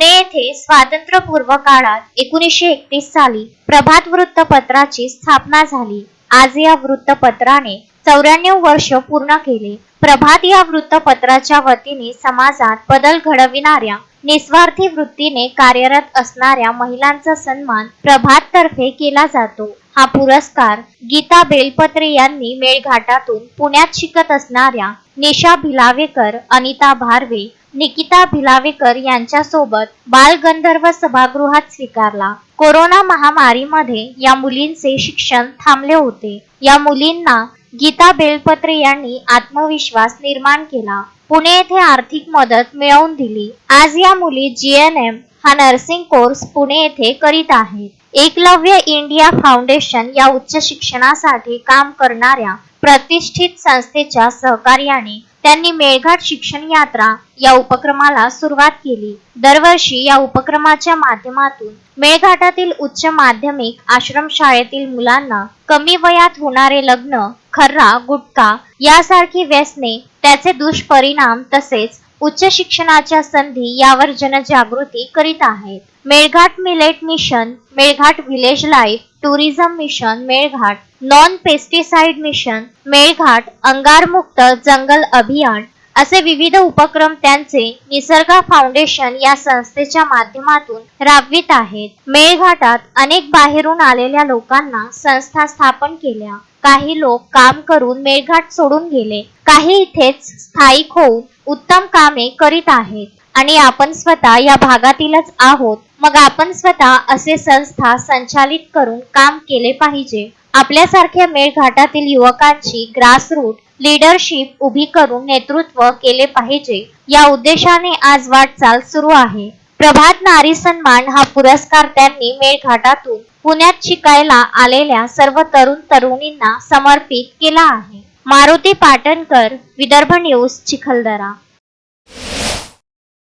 पुणे येथे स्वातंत्र्यपूर्व काळात 1931 साली प्रभात वृत्तपत्राची स्थापना झाली. आज या वृत्तपत्राने 94 वर्ष पूर्ण केले. प्रभात या वृत्तपत्राच्या वतीने समाजात बदल घडविणाऱ्या, निस्वार्थी वृत्तीने कार्यरत असणाऱ्या महिलांचा सन्मान प्रभात तर्फे केला जातो. हा पुरस्कार गीता बेलपत्रे यांनी मेळघाटातून पुण्यात शिकत असणाऱ्या निशा भिलावेकर, अनिता भारवे, निकिता भिलावेकर यांच्यासोबत बालगंधर्व सभागृहात स्वीकारला. कोरोना महामारीमध्ये या मुलींचे शिक्षण थांबले होते. या मुलींना गीता बेलपत्रे यांनी आत्मविश्वास निर्माण केला. पुणे येथे आर्थिक मदत मिळवून दिली. आज या मुली GNM हा नर्सिंग कोर्स पुणे येथे करीत आहेत. एकलव्य इंडिया फाउंडेशन या उच्च शिक्षणासाठी काम करणाऱ्या प्रतिष्ठित संस्थेच्या सहकार्याने त्यांनी मेळघाट शिक्षण यात्रा या उपक्रमाला सुरुवात केली. दरवर्षी या उपक्रमाच्या माध्यमातून मेळघाटातील उच्च माध्यमिक आश्रमशाळेतील मुलांना कमी वयात होणारे लग्न, खर्रा, गुटखा यासारखी व्यसने, त्याचे दुष्परिणाम तसेच उच्च शिक्षणाच्या संधी यावर जनजागृती करीत आहेत. Melghat millet mission, Melghat village life tourism mission Melghat, non pesticide mission Melghat, अंगारमुक्त जंगल अभियान असे विविध उपक्रम त्यांचे निसर्गा फाउंडेशन या संस्थेच्या माध्यमातून राबवित आहेत. मेळघाटात अनेक बाहेरून आलेल्या लोकांना संस्था स्थापन केल्या. काही लोक काम करून मेळघाट सोडून गेले, काही इथेच स्थायिक होऊन उत्तम कामे करीत आहेत. आणि आपण स्वतः या भागातीलच आहोत, मग आपण स्वतः असे संस्था संचालित करून काम केले पाहिजे. आपल्यासारख्या मेळघाटातील युवकांची ग्रासरूट लीडरशिप उभी करून नेतृत्व केले पाहिजे. या उद्देशाने आज वाटचाल सुरू आहे. प्रभात नारी सन्मान हा पुरस्कार त्यांनी मेळघाटातून पुण्यात शिकायला आलेल्या सर्व तरुण तरुणींना समर्पित केला आहे. मारुती पाटणकर, विदर्भ न्यूज, चिखलदरा.